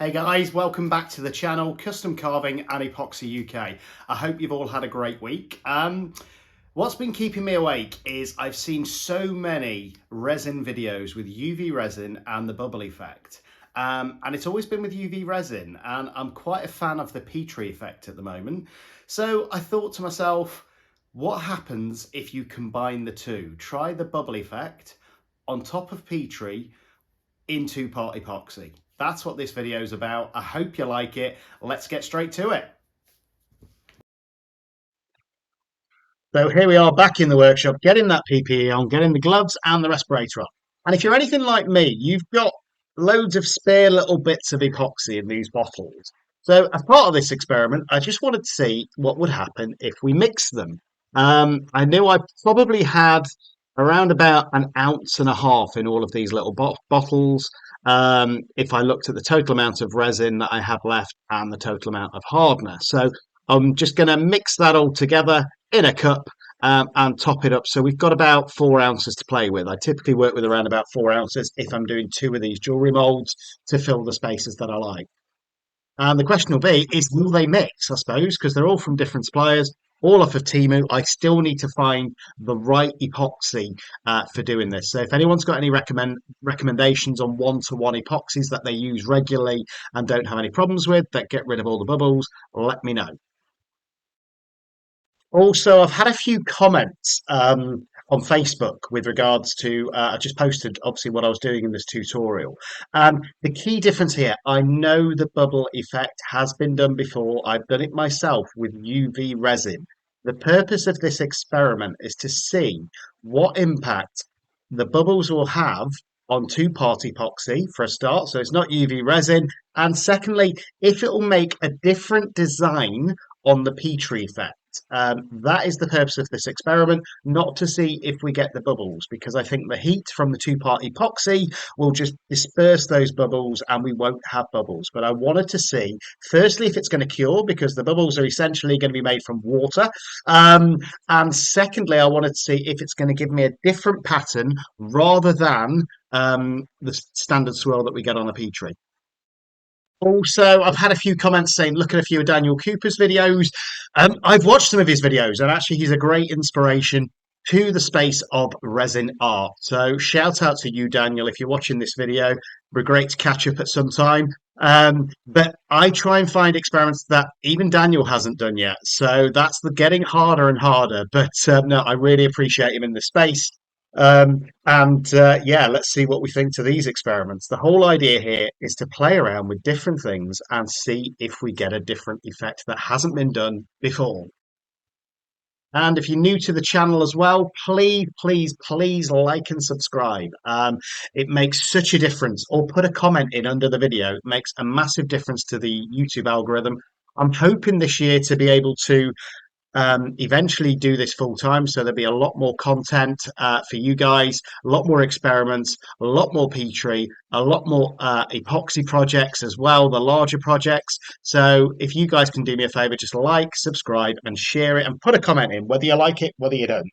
Hey guys, welcome back to the channel, Custom Carving and Epoxy UK. I hope you've all had a great week. What's been keeping me awake is I've seen so many resin videos with UV resin and the bubble effect. And it's always been with UV resin, and I'm quite a fan of the Petri Effect at the moment. So I thought to myself, what happens if you combine the two? Try the bubble effect on top of Petri in two-part epoxy. That's what this video is about. I hope you like it. Let's get straight to it. So here we are back in the workshop, getting that PPE on, getting the gloves and the respirator on. And if you're anything like me, you've got loads of spare little bits of epoxy in these bottles. So as part of this experiment, I just wanted to see what would happen if we mix them. I knew I probably had around about an ounce and a half in all of these little bottles. If I looked at the total amount of resin that I have left and the total amount of hardener. So I'm just going to mix that all together in a cup and top it up. So we've got about 4 ounces to play with. I typically work with around about 4 ounces if I'm doing 2 of these jewellery moulds to fill the spaces that I like. And the question will be, is will they mix, I suppose, because they're all from different suppliers, all off of Temu. I still need to find the right epoxy for doing this. So if anyone's got any recommendations on one-to-one epoxies that they use regularly and don't have any problems with, that get rid of all the bubbles, let me know. Also, I've had a few comments on Facebook with regards to, I just posted obviously what I was doing in this tutorial. The key difference here, I know the bubble effect has been done before. I've done it myself with UV resin. The purpose of this experiment is to see what impact the bubbles will have on two-part epoxy for a start. So it's not UV resin. And secondly, if it will make a different design on the Petri effect. That is the purpose of this experiment, not to see if we get the bubbles, because I think the heat from the two-part epoxy will just disperse those bubbles and we won't have bubbles. But I wanted to see, firstly, if it's going to cure, because the bubbles are essentially going to be made from water. And secondly, I wanted to see if it's going to give me a different pattern rather than the standard swirl that we get on a Petri. Also, I've had a few comments saying, look at a few of Daniel Cooper's videos. I've watched some of his videos, and actually he's a great inspiration to the space of resin art. So shout out to you, Daniel, if you're watching this video. It'd be great to catch up at some time. But I try and find experiments that even Daniel hasn't done yet. So that's the getting harder and harder. But no, I really appreciate him in the space. Yeah, let's see what we think to these experiments. The whole idea here is to play around with different things and see if we get a different effect that hasn't been done before. And if you're new to the channel as well, please like and subscribe. It makes such a difference. Or put a comment in under the video. It makes a massive difference to the YouTube algorithm. I'm hoping this year to be able to eventually do this full time, so there'll be a lot more content for you guys, a lot more experiments, a lot more Petri, a lot more epoxy projects as well, the larger projects. So if you guys can do me a favor, just like, subscribe and share it and put a comment in, whether you like it, whether you don't,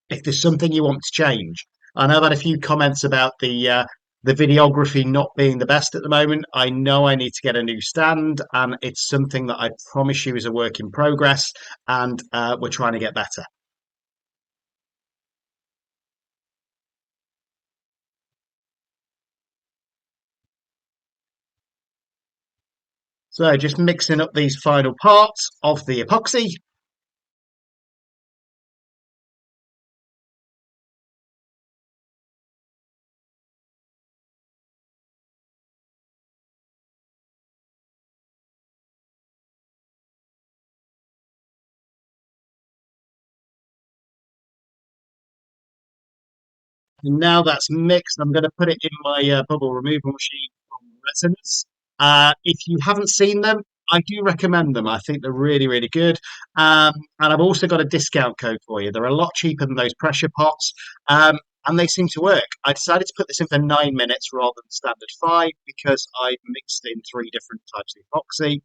if there's something you want to change. I know I've had a few comments about the videography not being the best at the moment. I know I need to get a new stand, and it's something that I promise you is a work in progress, and we're trying to get better. So just mixing up these final parts of the epoxy. And now that's mixed, I'm going to put it in my bubble removal machine from Resonance. If you haven't seen them, I do recommend them. I think they're really good. And I've also got a discount code for you. They're a lot cheaper than those pressure pots. And they seem to work. I decided to put this in for 9 minutes rather than standard 5 because I mixed in 3 different types of epoxy.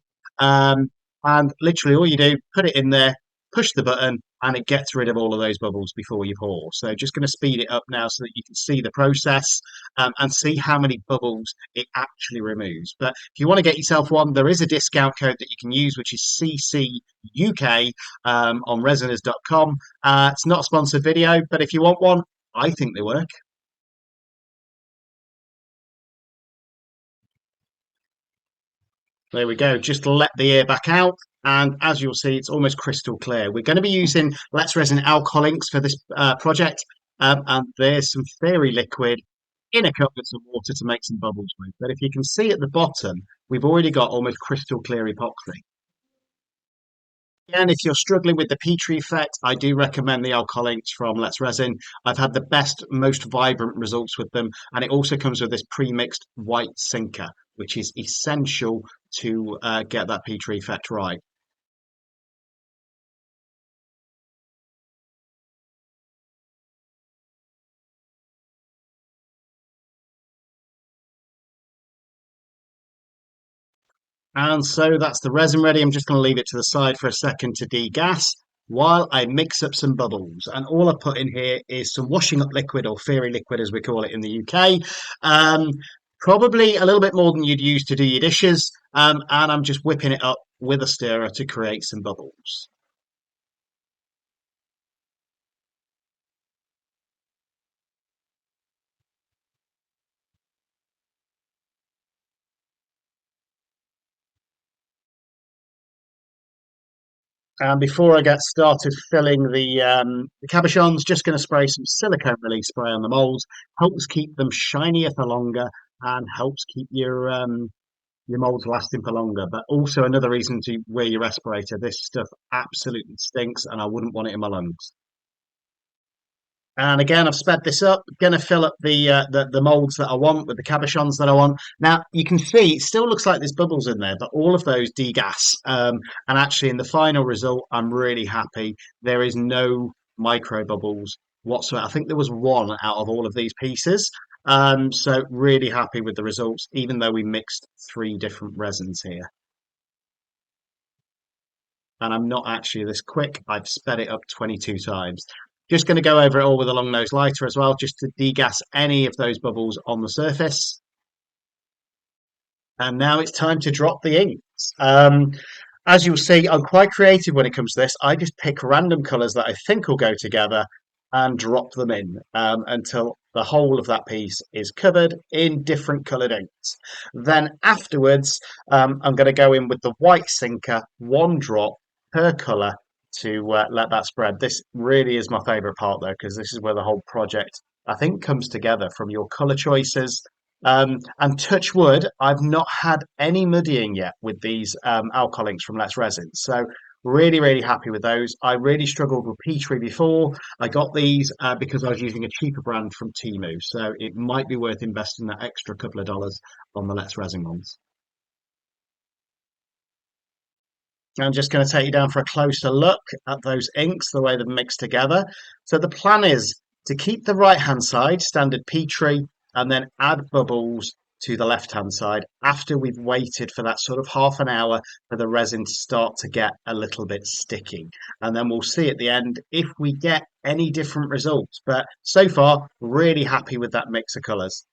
And literally all you do, put it in there, push the button, and it gets rid of all of those bubbles before you pour. So just going to speed it up now so that you can see the process and see how many bubbles it actually removes. But if you want to get yourself one, there is a discount code that you can use, which is CCUK on resiners.com. It's not a sponsored video, but if you want one, I think they work. There we go. Just let the air back out. And as you'll see, it's almost crystal clear. We're going to be using Let's Resin alcohol inks for this project. And there's some fairy liquid in a cup with some water to make some bubbles with. But if you can see at the bottom, we've already got almost crystal clear epoxy. And if you're struggling with the Petri effect, I do recommend the alcohol inks from Let's Resin. I've had the best, most vibrant results with them. And it also comes with this pre-mixed white sinker, which is essential to get that Petri effect right. And so that's the resin ready. I'm just going to leave it to the side for a second to degas while I mix up some bubbles. And all I put in here is some washing up liquid, or fairy liquid as we call it in the UK. Probably a little bit more than you'd use to do your dishes. And I'm just whipping it up with a stirrer to create some bubbles. And before I get started filling the cabochons, just going to spray some silicone release spray on the molds. Helps keep them shinier for longer and helps keep your molds lasting for longer. But also another reason to wear your respirator. This stuff absolutely stinks, and I wouldn't want it in my lungs. And again, I've sped this up. Going to fill up the molds that I want with the cabochons that I want. Now you can see it still looks like there's bubbles in there, but all of those degas. And actually, in the final result, I'm really happy. There is no micro bubbles whatsoever. I think there was one out of all of these pieces. So really happy with the results, even though we mixed three different resins here. And I'm not actually this quick. I've sped it up 22 times. Just going to go over it all with a long nose lighter as well, just to degas any of those bubbles on the surface. And now it's time to drop the inks. As you'll see, I'm quite creative when it comes to this. I just pick random colours that I think will go together and drop them in until the whole of that piece is covered in different coloured inks. Then afterwards, I'm going to go in with the white sinker, one drop per colour to let that spread. This really is my favourite part though, because this is where the whole project, I think, comes together from your colour choices. And touch wood, I've not had any muddying yet with these alcohol inks from Let's Resin. So really, really happy with those. I really struggled with Petri before. I got these because I was using a cheaper brand from Temu. So it might be worth investing that extra couple of dollars on the Let's Resin ones. I'm just going to take you down for a closer look at those inks, the way they're mixed together. So the plan is to keep the right hand side standard Petri and then add bubbles to the left hand side after we've waited for that sort of half an hour for the resin to start to get a little bit sticky. And then we'll see at the end if we get any different results. But so far, really happy with that mix of colours.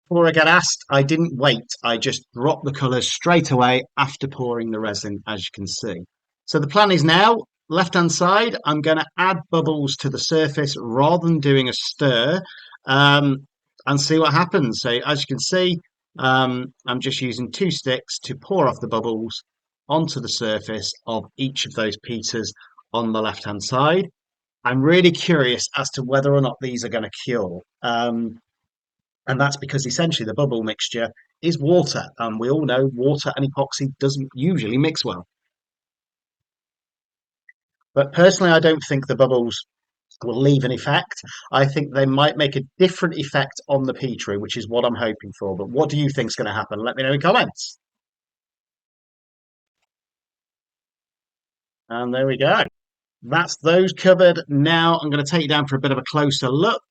Before I get asked, I didn't wait. I just dropped the colours straight away after pouring the resin, as you can see. So the plan is now, left hand side, I'm going to add bubbles to the surface rather than doing a stir and see what happens. So as you can see, I'm just using two sticks to pour off the bubbles onto the surface of each of those pieces on the left hand side. I'm really curious as to whether or not these are going to cure. And that's because essentially the bubble mixture is water. And we all know water and epoxy doesn't usually mix well. But personally, I don't think the bubbles will leave an effect. I think they might make a different effect on the Petri, which is what I'm hoping for. But what do you think is going to happen? Let me know in comments. And there we go. That's those covered. Now I'm going to take you down for a bit of a closer look.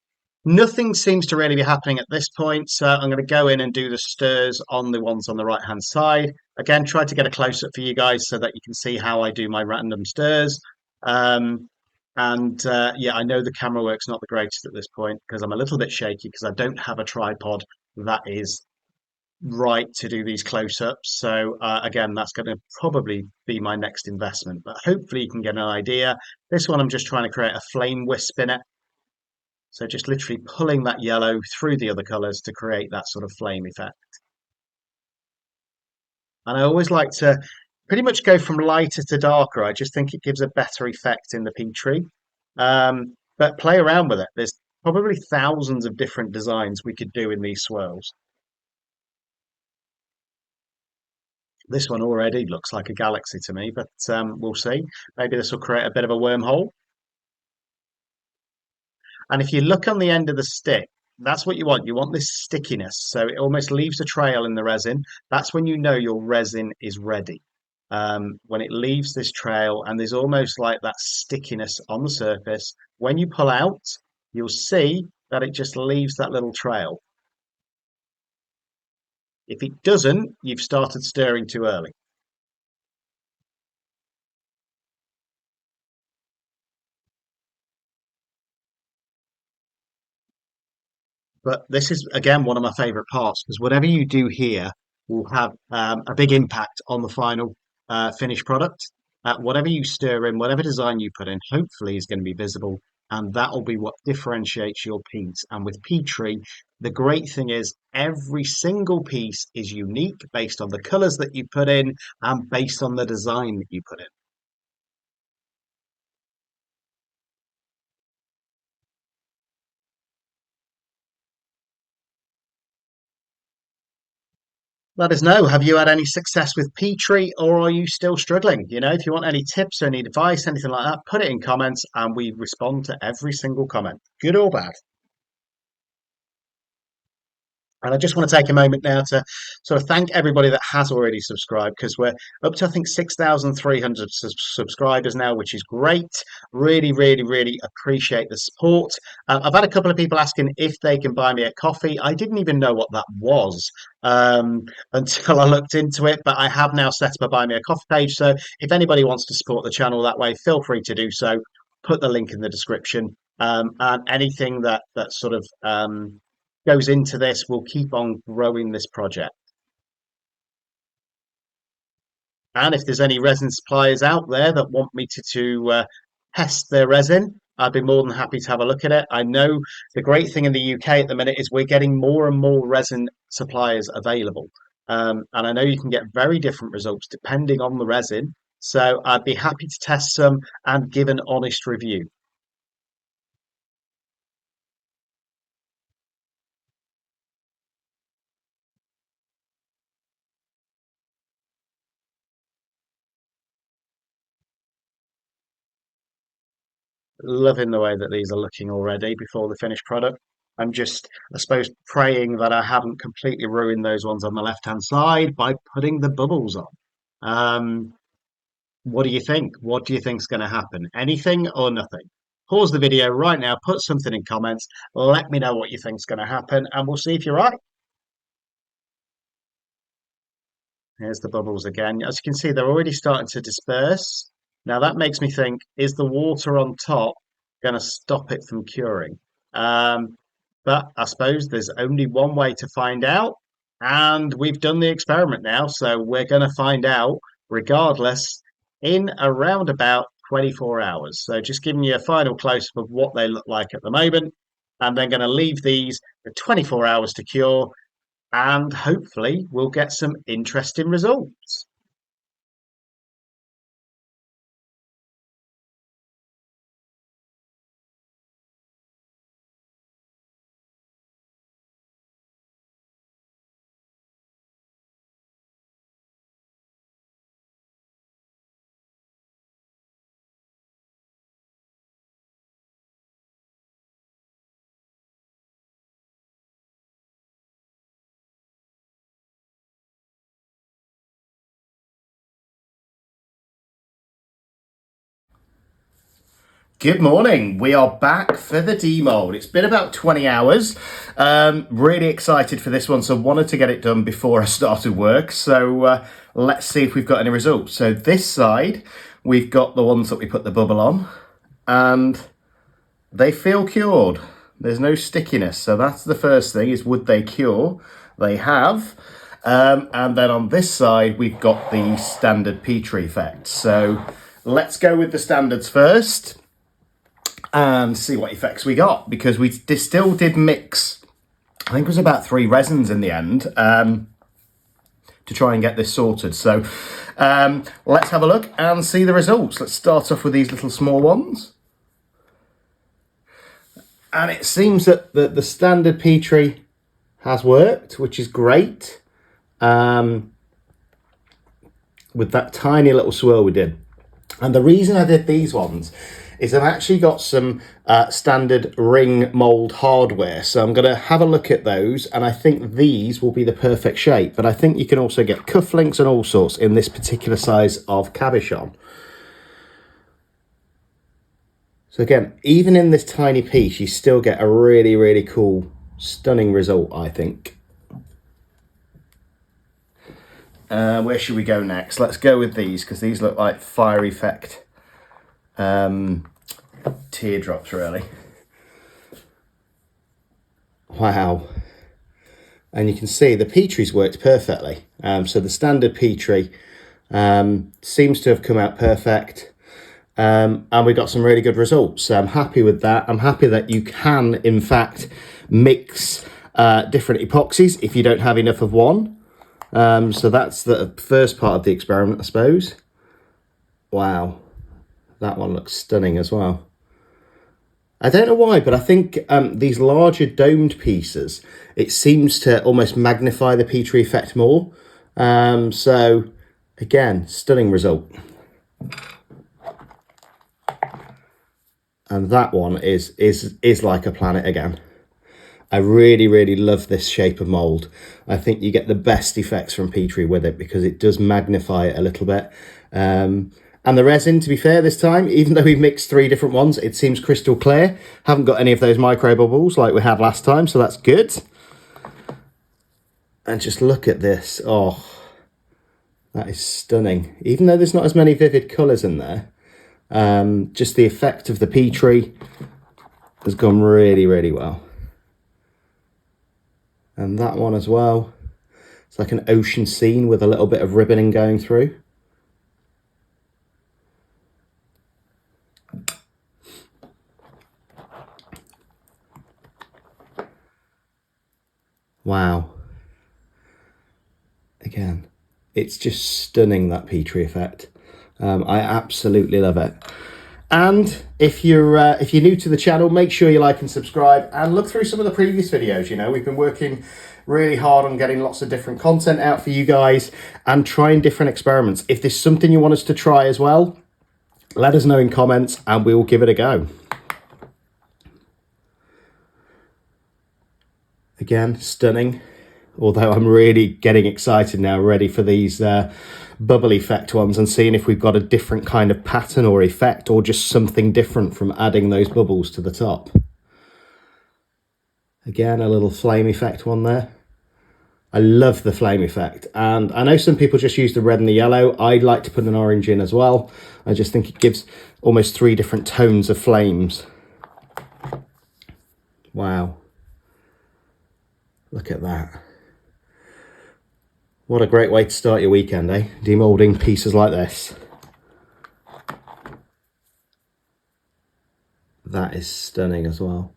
Nothing seems to really be happening at this point, so I'm going to go in and do the stirs on the ones on the right hand side. Again, try to get a close up for you guys so that you can see how I do my random stirs. Um, and yeah, I know the camera work's not the greatest at this point because I'm a little bit shaky because I don't have a tripod that is right to do these close ups. So again, that's going to probably be my next investment, but hopefully you can get an idea. This one, I'm just trying to create a flame wisp in it. So just literally pulling that yellow through the other colours to create that sort of flame effect. And I always like to pretty much go from lighter to darker. I just think it gives a better effect in the Petri. But play around with it. There's probably thousands of different designs we could do in these swirls. This one already looks like a galaxy to me, but we'll see. Maybe this will create a bit of a wormhole. And if you look on the end of the stick, that's what you want. You want this stickiness. So it almost leaves a trail in the resin. That's when you know your resin is ready. When it leaves this trail and there's almost like that stickiness on the surface. When you pull out, you'll see that it just leaves that little trail. If it doesn't, you've started stirring too early. But this is again one of my favorite parts because whatever you do here will have a big impact on the final finished product. Whatever you stir in, whatever design you put in, hopefully is going to be visible, and that will be what differentiates your piece. And with Petri, the great thing is every single piece is unique based on the colors that you put in and based on the design that you put in. Let us know. Have you had any success with Petri or are you still struggling? You know, if you want any tips or any advice, anything like that, put it in comments and we respond to every single comment, good or bad. And I just want to take a moment now to sort of thank everybody that has already subscribed because we're up to, I think, 6,300 subscribers now, which is great. Really, really, really appreciate the support. I've had a couple of people asking if they can buy me a coffee. I didn't even know what that was until I looked into it, but I have now set up a buy me a coffee page. So if anybody wants to support the channel that way, feel free to do so. Put the link in the description. And anything that sort of goes into this will keep on growing this project. And if there's any resin suppliers out there that want me to test their resin, I'd be more than happy to have a look at it. I know the great thing in the UK at the minute is we're getting more and more resin suppliers available. And I know you can get very different results depending on the resin. So I'd be happy to test some and give an honest review. Loving the way that these are looking already before the finished product. I'm just, I suppose, praying that I haven't completely ruined those ones on the left-hand side by putting the bubbles on. Um, what do you think? What do you think's going to happen? Anything or nothing? Pause the video right now, put something in comments, let me know what you think's going to happen, and we'll see if you're right. Here's the bubbles again. As you can see, they're already starting to disperse. Now that makes me think, is the water on top going to stop it from curing? Um, but I suppose there's only one way to find out, and we've done the experiment now, so we're going to find out regardless in around about 24 hours. So just giving you a final close-up of what they look like at the moment, and then going to leave these for 24 hours to cure and hopefully we'll get some interesting results. Good morning. We are back for the demold. It's been about 20 hours. Really excited for this one, so wanted to get it done before I started work. So let's see if we've got any results. So this side, we've got the ones that we put the bubble on, and they feel cured. There's no stickiness. So that's the first thing, is would they cure? They have. And then on this side, we've got the standard Petri Effect. So let's go with the standards first and see what effects we got, because we still did mix, I think it was about 3 resins in the end, to try and get this sorted. So let's have a look and see the results. Let's start off with these little small ones. And it seems that the standard Petri has worked, which is great. With that tiny little swirl we did. And the reason I did these ones is I've actually got some standard ring mold hardware. So I'm going to have a look at those, and I think these will be the perfect shape. But I think you can also get cufflinks and all sorts in this particular size of cabochon. So again, even in this tiny piece, you still get a really, really cool, stunning result, I think. Where should we go next? Let's go with these, because these look like fire effect teardrops, really. Wow. And you can see the Petri's worked perfectly. So the standard Petri seems to have come out perfect. And we got some really good results. So I'm happy with that. I'm happy that you can, in fact, mix different epoxies if you don't have enough of one. So that's the first part of the experiment, I suppose. Wow. That one looks stunning as well. I don't know why, but I think these larger domed pieces, it seems to almost magnify the Petri effect more. So again, stunning result. And that one is like a planet again. I really, really love this shape of mould. I think you get the best effects from Petri with it, because it does magnify it a little bit. And the resin, to be fair, this time, even though we've mixed 3 different ones, it seems crystal clear. Haven't got any of those micro bubbles like we had last time, so that's good. And just look at this. Oh, that is stunning. Even though there's not as many vivid colours in there, just the effect of the Petri has gone really, really well. And that one as well. It's like an ocean scene with a little bit of ribboning going through. Wow. Again, it's just stunning, that Petri effect. I absolutely love it. And if you're new to the channel, make sure you like and subscribe, and look through some of the previous videos. You know, we've been working really hard on getting lots of different content out for you guys and trying different experiments. If there's something you want us to try as well, let us know in comments and we will give it a go. Again, stunning. Although I'm really getting excited now, ready for these bubble effect ones, and seeing if we've got a different kind of pattern or effect, or just something different from adding those bubbles to the top. Again, a little flame effect one there. I love the flame effect, and I know some people just use the red and the yellow. I like to put an orange in as well. I just think it gives almost 3 different tones of flames. Wow. Look at that. What a great way to start your weekend, eh? Demoulding pieces like this. That is stunning as well.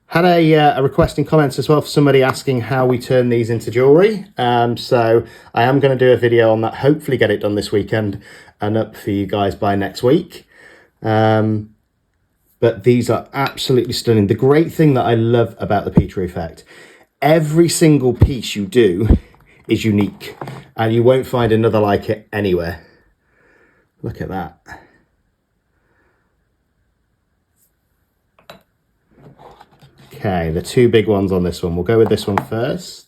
Had a request in comments as well for somebody asking how we turn these into jewellery. So I am going to do a video on that, hopefully get it done this weekend and up for you guys by next week. But these are absolutely stunning. The great thing that I love about the Petri Effect, every single piece you do is unique, and you won't find another like it anywhere. Look at that. Okay, the 2 big ones on this one. We'll go with this one first.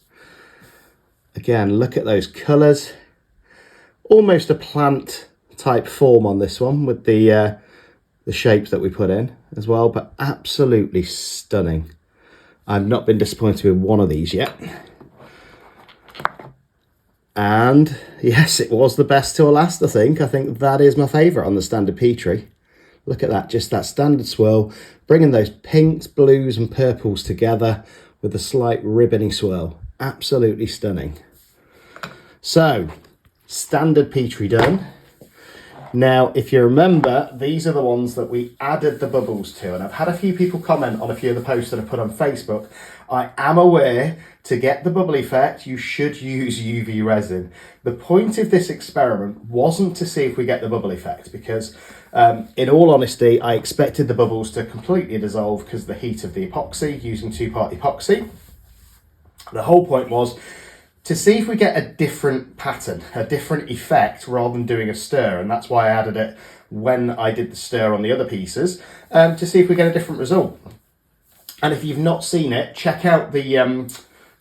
Again, look at those colours. almost a plant type form on this one with the shapes that we put in as well, but absolutely stunning. I've not been disappointed with one of these yet. And yes, it was the best till last, I think. I think that is my favourite on the standard Petri. Look at that, just that standard swirl, bringing those pinks, blues and purples together with a slight ribbony swirl. Absolutely stunning. So, standard Petri done. Now, if you remember, these are the ones that we added the bubbles to, and I've had a few people comment on a few of the posts that I put on Facebook. I am aware to get the bubble effect, you should use UV resin. The point of this experiment wasn't to see if we get the bubble effect, because in all honesty, I expected the bubbles to completely dissolve because of the heat of the epoxy, using two-part epoxy. The whole point was to see if we get a different pattern, a different effect, rather than doing a stir. And that's why I added it when I did the stir on the other pieces, to see if we get a different result. And if you've not seen it, check out the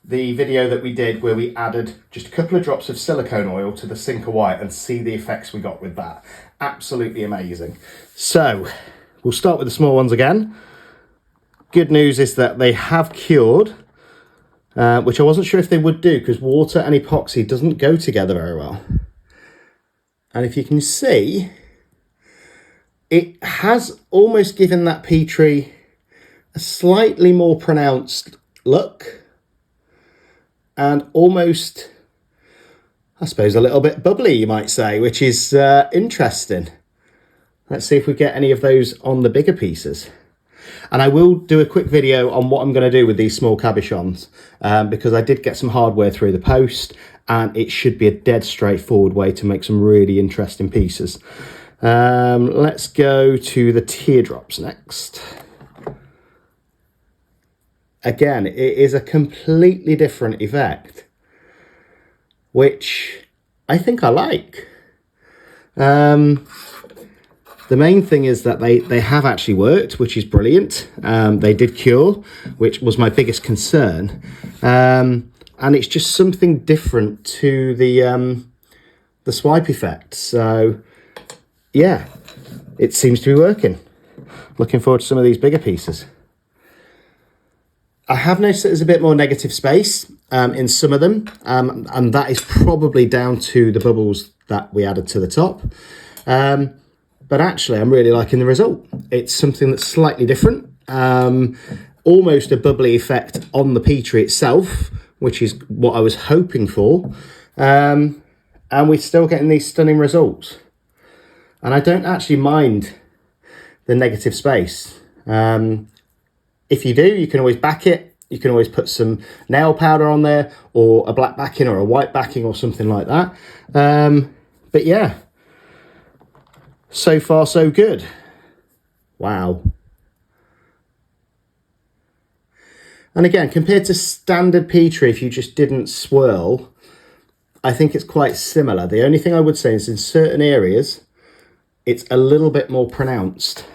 video that we did where we added just a couple of drops of silicone oil to the Sinker White and see the effects we got with that. Absolutely amazing. So we'll start with the small ones again. Good news is that they have cured, which I wasn't sure if they would do because water and epoxy doesn't go together very well. And if you can see, it has almost given that Petri a slightly more pronounced look and almost, I suppose, a little bit bubbly, you might say, which is interesting. Let's see if we get any of those on the bigger pieces. And I will do a quick video on what I'm going to do with these small cabochons, because I did get some hardware through the post and it should be a dead straightforward way to make some really interesting pieces. Let's go to the teardrops next. Again, it is a completely different effect, which I think I like. The main thing is that they have actually worked, which is brilliant. They did cure, which was my biggest concern. And it's just something different to the swipe effect. So, yeah, it seems to be working. Looking forward to some of these bigger pieces. I have noticed that there's a bit more negative space in some of them, and that is probably down to the bubbles that we added to the top. But actually, I'm really liking the result. It's something that's slightly different, almost a bubbly effect on the Petri itself, which is what I was hoping for. And we're still getting these stunning results. And I don't actually mind the negative space. If you do, you can always back it. You can always put some nail powder on there, or a black backing or a white backing or something like that. But yeah, so far so good. Wow. And again, compared to standard Petri, if you just didn't swirl, I think it's quite similar. The only thing I would say is in certain areas, it's a little bit more pronounced.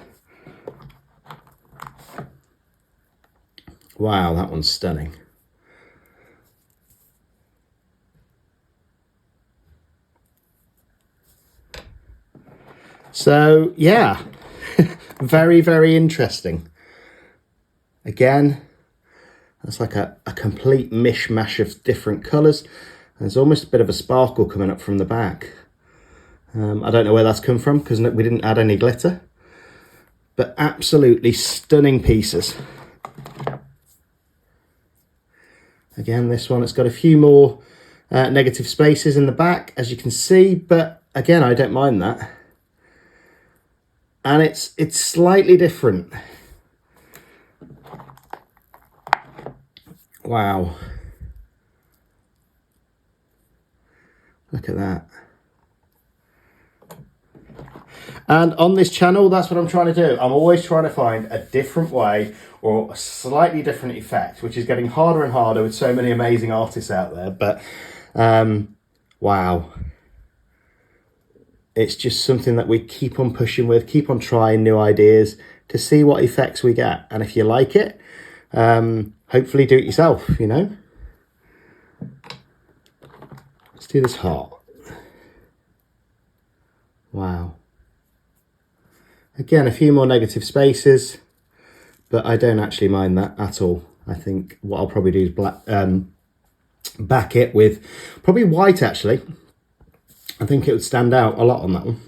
Wow, that one's stunning. So, yeah, very, very interesting. Again, that's like a complete mishmash of different colours. There's almost a bit of a sparkle coming up from the back. I don't know where that's come from because we didn't add any glitter. But absolutely stunning pieces. Again, this one, it's got a few more negative spaces in the back, as you can see, but again, I don't mind that. And it's slightly different. Wow. Look at that. And on this channel, that's what I'm trying to do. I'm always trying to find a different way or a slightly different effect, which is getting harder and harder with so many amazing artists out there. But wow. It's just something that we keep on pushing with, keep on trying new ideas to see what effects we get. And if you like it, hopefully do it yourself, you know. Let's do this heart. Wow. Again, a few more negative spaces, but I don't actually mind that at all. I think what I'll probably do is back it with probably white actually. I think it would stand out a lot on that one.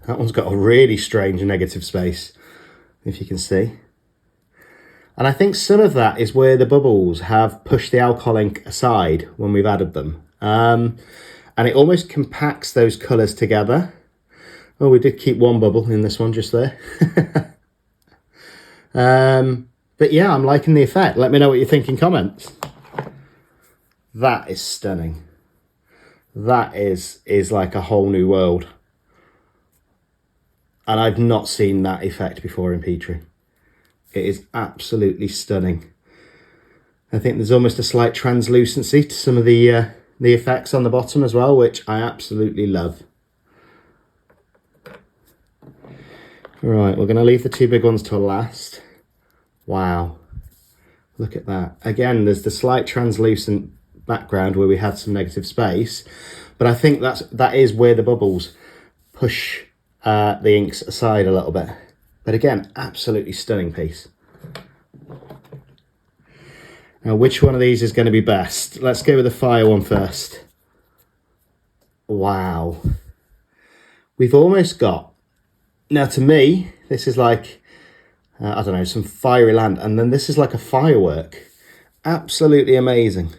That one's got a really strange negative space, if you can see. And I think some of that is where the bubbles have pushed the alcohol ink aside when we've added them. And it almost compacts those colours together. Oh, we did keep one bubble in this one just there. But yeah, I'm liking the effect. Let me know what you think in comments. That is stunning. That is like a whole new world. And I've not seen that effect before in Petri. It is absolutely stunning. I think there's almost a slight translucency to some of the effects on the bottom as well, which I absolutely love. Right, we're going to leave the two big ones till last. Wow, look at that. Again, there's the slight translucent background where we had some negative space, but I think that is where the bubbles push the inks aside a little bit. But again, absolutely stunning piece. Now, which one of these is going to be best? Let's go with the fire one first. Wow. We've almost got... Now, to me, this is like, I don't know, some fiery land. And then this is like a firework. Absolutely amazing.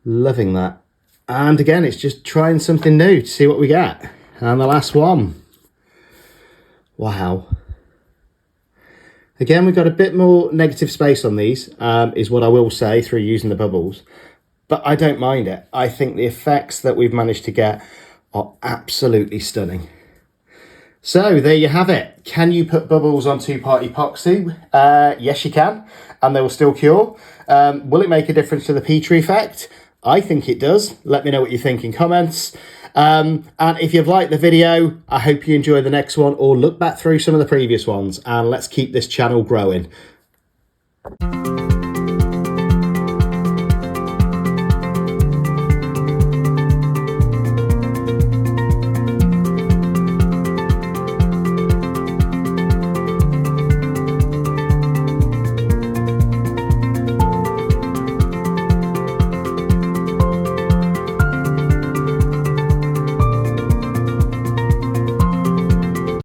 Loving that. And again, it's just trying something new to see what we get. And the last one. Wow. Again, we've got a bit more negative space on these, is what I will say through using the bubbles. But I don't mind it. I think the effects that we've managed to get are absolutely stunning. So there you have it. Can you put bubbles on two-part epoxy? Yes, you can, and they will still cure. Will it make a difference to the Petri effect? I think it does. Let me know what you think in comments. And if you've liked the video, I hope you enjoy the next one, or look back through some of the previous ones, and let's keep this channel growing.